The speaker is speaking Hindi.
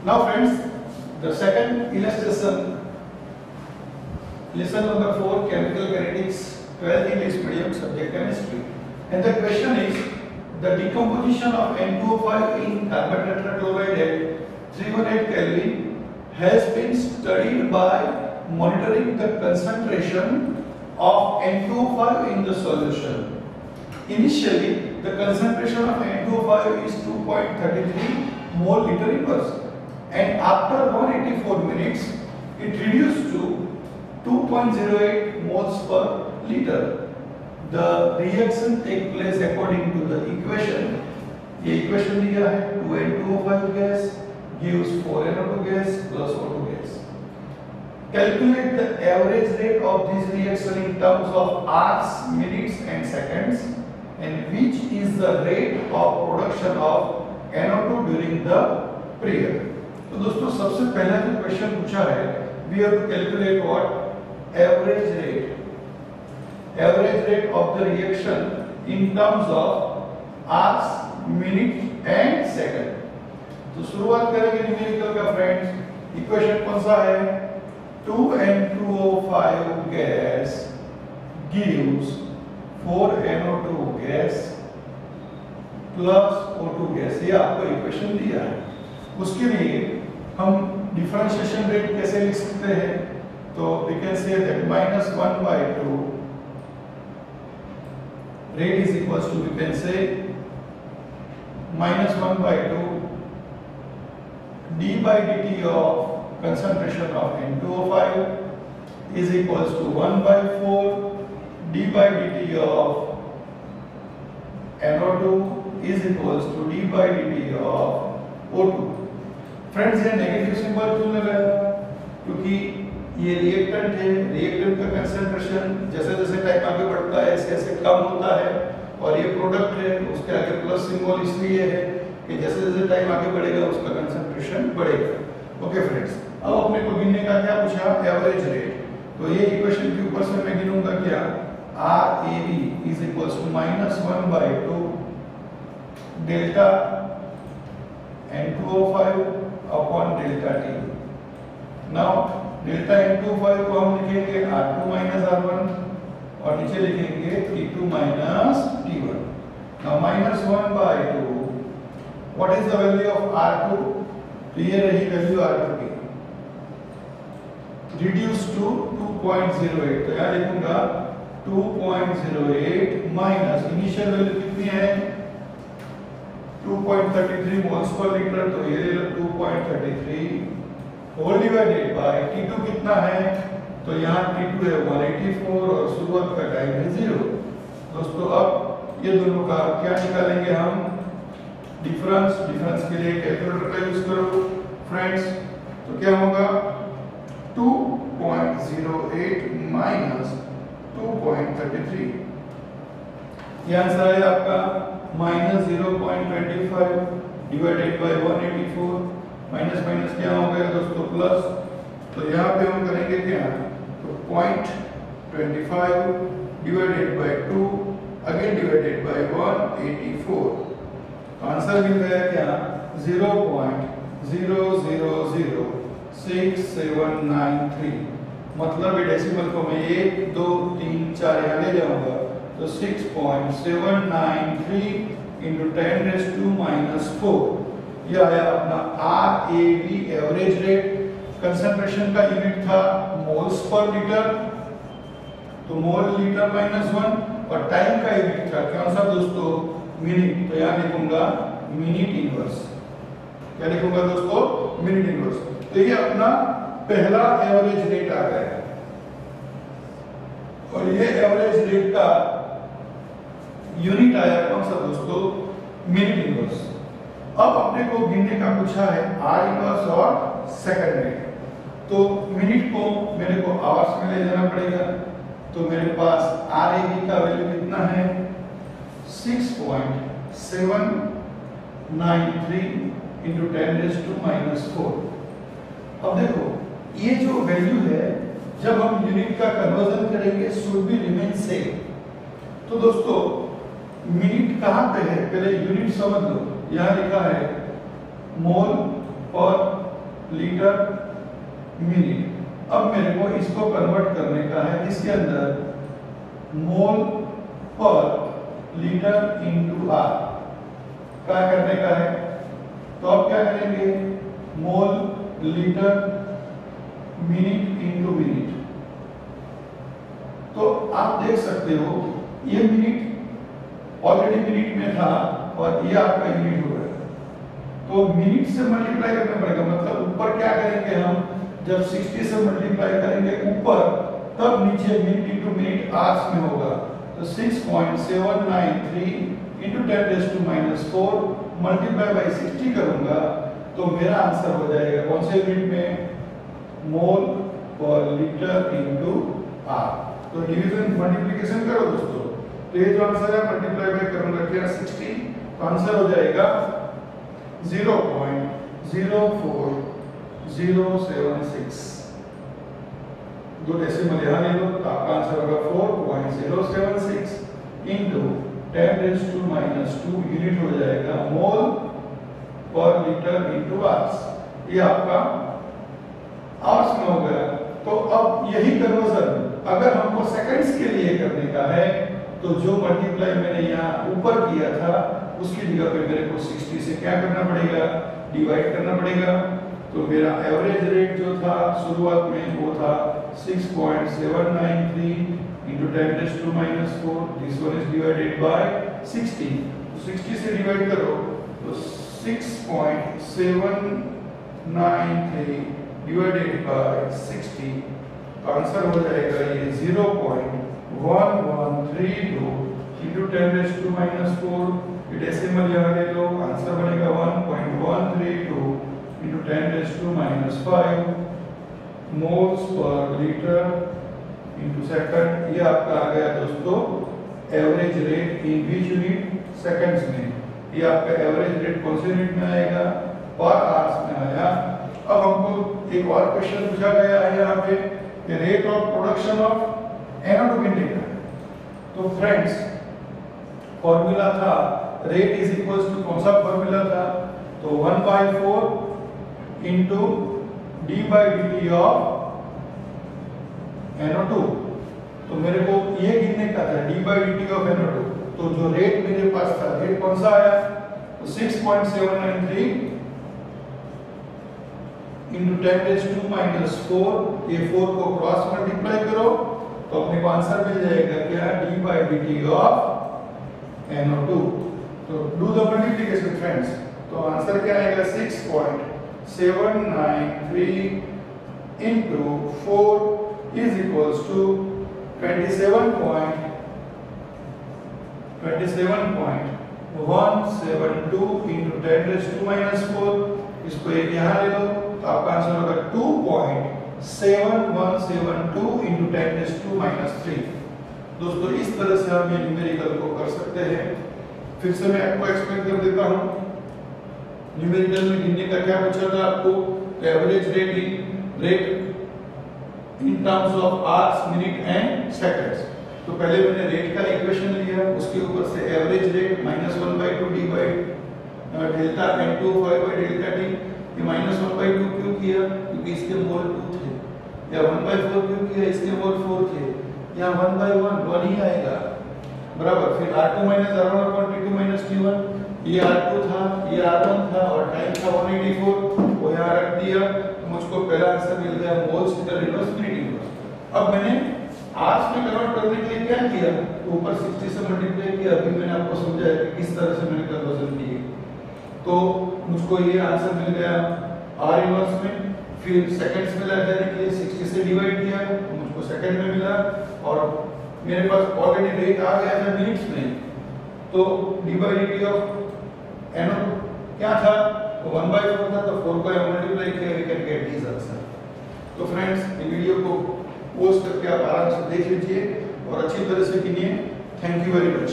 Now friends, the second illustration, lesson number 4, chemical kinetics, 12th English medium subject chemistry. And the question is, the decomposition of N2O5 in carbon tetrachloride at 318 Kelvin has been studied by monitoring the concentration of N2O5 in the solution. Initially, the concentration of N2O5 is 2.33 mole liter inverse, and after 184 minutes, it reduced to 2.08 moles per liter. The reaction take place according to the equation. ये equation दिया है 2N2O5 gas gives 4NO2 gas plus O2 gas. Calculate the average rate of this reaction in terms of hours, minutes and seconds, and which is the rate of production of NO2 during the period. तो दोस्तों सबसे पहला जो क्वेश्चन पूछा है, we have to calculate what average rate of the reaction in terms of hours, minute and second. तो शुरुआत करेंगे न्यूमेरिकल का फ्रेंड्स. इक्वेशन कौन सा है? 2N2O5 gas gives 4NO2 gas plus O2 gas. ये आपको इक्वेशन दिया है. उसके लिए हम डिफरेंशिएशन रेट कैसे लिख सकते हैं? तो we can say that -1/2 rate is equals to, we can say -1/2 d by dt of concentration of N2O5 is equals to 1/4 d by dt of NO2 is equals to d by dt of O2. Friends, ये नेगेटिव सिंबल क्यों लगाया? क्योंकि ये रिएक्टेंट है. रिएक्टेंट का कंसंट्रेशन जैसे जैसे टाइम आगे बढ़ता है ऐसे ऐसे कम होता है, और ये प्रोडक्ट है, उसके आगे प्लस सिंबल इसलिए है कि जैसे जैसे टाइम आगे बढ़ेगा उसका कंसंट्रेशन बढ़ेगा. ओके फ्रेंड्स, अब अपने को गिनने का क्या पूछा? Average rate. तो ये इक्वेशन के ऊपर से मैं गिनूंगा क्या? RAB is equals to -1/2 delta N2O5 upon delta T. Now delta N2O5 को हम लिखेंगे R2 minus R1 और नीचे लिखेंगे T2 minus T1. Now -1/2. What is the value of R2? तो ये रही वैल्यू R2 की. Reduce to 2.08. तो यहाँ लिखूंगा 2.08 माइनस इनिशियल वैल्यू कितनी है? 2.33 मोल्स पर लीटर. तो ये 2.33 होल डिवाइडेड बाय T2 कितना है? तो यहाँ T2 है 184 और शुरुआत का टाइम है 0. दोस्तों अब ये दोनों का क्या निकालेंगे हम? डिफरेंस. डिफरेंस के लिए कैलकुलेटर का यूज करो फ्रेंड्स. तो क्या होगा? 2.08 माइनस 2.33. ये आंसर है आपका -0.25 डिवाइडेड बाय 184. माइनस माइनस क्या हो गया दोस्तों? प्लस. तो यहाँ पे हम करेंगे क्या? तो 0.25 divided by 2 again divided by 184. Answer मिल गया क्या? 0.000679 मतलब ये डेसिमल को मैं 1 2 3 4 यहाँ ले जाऊंगा तो 6.793 into 10⁻⁻⁴. यह आया अपना RAB एवरेज रेट. कंसंट्रेशन का यूनिट था मोल्स पर लीटर, तो मोल लीटर -1, और टाइम का यूनिट था कौन सा दोस्तों? मिनट. तो यहाँ लिखूंगा मिनट इनवर्स. क्या लिखूंगा दोस्तों? Minute inverse. तो ये अपना पहला एवरेज रेट आ गया, और ये एवरेज रेट का यूनिट आया कौन सा दोस्तों? Minute inverse. अब अपने को गिनने का पूछा है R इनवर्स और सेकंड रेट. तो मिनट को मेरे को आवर्स में ले जाना पड़ेगा. तो मेरे पास RAB का वैल्यू कितना है? 6.793 into 10⁻⁴. अब देखो ये जो वैल्यू है जब हम यूनिट का कन्वर्जन करेंगे शुड बी रिमेन सेम. तो दोस्तों मिनट कहाँ पे है? पहले यूनिट समझ लो. यहाँ लिखा है मोल पर लीटर मिनट। अब मेरे को इसको कन्वर्ट करने का है इसके अंदर मोल पर लीटर इंटू आर क्या करने का है। तो अब क्या करेंगे, mole litre minute into minute. तो आप देख सकते हो ये मिनट ऑलरेडी मिनट में था और ये आपका यूनिट हो गया। तो मिनट से मल्टीप्लाई करना पड़ेगा, मतलब ऊपर क्या करेंगे हम, जब 60 से मल्टीप्लाई करेंगे ऊपर तब नीचे मिनट इंटू मिनट आवर्स में होगा। तो 6.793 इंटू 10⁻⁴ मल्टीप्लाई बाई 60 करूंगा तो मेरा आंसर हो जाएगा कौन से यूनिट में, मोल पर लीटर इंटू आर। तो डिवीजन मल्टीप्लिकेशन करो दोस्तों, तो ये जो आंसर है मल्टीप्लाई बाय करूंगा क्या 60, तो आंसर हो जाएगा 0.04076। दो डेसिमल यहाँ ले लो तो आपका आंसर होगा 4.076 इंटू 10⁻⁻² यूनिट हो जाएगा मोल पर लीटर इंटू आवर्स। ये आपका आवर्स में हो गया। तो अब यही कन्वर्जन अगर हमको सेकंड्स के लिए करने का है तो जो मल्टीप्लाई मैंने यहाँ ऊपर किया था उसकी जगह पे मेरे को 60 से क्या करना पड़ेगा, डिवाइड करना पड़ेगा। तो मेरा एवरेज रेट जो था शुरुआत में वो था 6.793 into 10⁻⁴। This one is divided by 60। तो 60 से डिवाइड करो तो 6.793 डिवाइडेड बाय 60, आंसर हो जाएगा ये 0.1132 इंटू 10⁻⁴। डेसिमल यहाँ ले लो, आंसर बनेगा 1.132 into 10⁻⁵ moles per litre into second. ये आपका आ गया दोस्तों average rate in which unit, seconds में। ये आपका एवरेज रेट कौन से यूनिट में आएगा, पर आवर्स में आया। अब हमको एक और क्वेश्चन पूछा गया है यहाँ पे कि rate of production of anode indicator. तो फ्रेंड्स फॉर्मूला था रेट इज इक्वल्स टू, कौन सा फॉर्मूला था, तो 1/4 into D by d t of NO2। तो मेरे को ये गिनने का था D by d t of NO2। तो जो रेट मेरे पास था, रेट कौन सा आया, तो 6.793 इंटू 10⁻⁴। ये 4 को क्रॉस मल्टीप्लाई करो तो अपने को आंसर मिल जाएगा क्या, d by d t of NO2। तो डू द मल्टीप्लिकेशन फ्रेंड्स, तो आंसर क्या आएगा 6.793 into 4 is equals to 27.172 into 10⁻⁴। इसको एक यहाँ ले लो तो आपका आंसर होगा 2.7172 इंटू 10⁻⁻3। दोस्तों इस तरह से हम ये न्यूमेरिकल को कर सकते हैं। फिर से मैं आपको एक्सप्लेन कर देता हूँ। न्यूमेरिकल में गिनने का क्या पूछा था आपको, average rate in terms of hours, minute and seconds. तो पहले मैंने रेट का इक्वेशन लिया, उसके ऊपर से average rate -1/2 D by delta N2 5/डेल्टा टी। ये -1/2 क्यों किया, क्योंकि इसके मोल 2 थे, या 1/4 क्यों किया, इसके मोल 4 थे। यहाँ 1/1 ही आएगा बराबर। फिर R2 - R1 T2 - T1, ये R2 था, ये R1 था और टाइम था 184, वो यहाँ रख दिया। तो मुझको पहला आंसर मिल गया moles litre inverse minute inverse. अब मैंने आवर्स में कन्वर्ट करने के लिए क्या किया, तो ऊपर 60 से मल्टीप्लाई किया। अभी मैंने आपको समझाया कि किस तरह से मैंने कन्वर्जन किए। तो मुझको ये आंसर मिल गया R इनवर्स में। फिर सेकंड्स में ले जाने के लिए 60 से डिवाइड किया तो मुझको सेकंड में मिला, और मेरे पास ऑलरेडी रेट आ गया था मिनट्स में। तो D by d t of NO2 क्या था, तो 1/4 था, तो 4 को मल्टीप्लाई किया, we can get this answer. तो फ्रेंड्स ये वीडियो को पोस्ट करके आप आराम से देख लीजिए और अच्छी तरह से कीजिए। Thank you very much.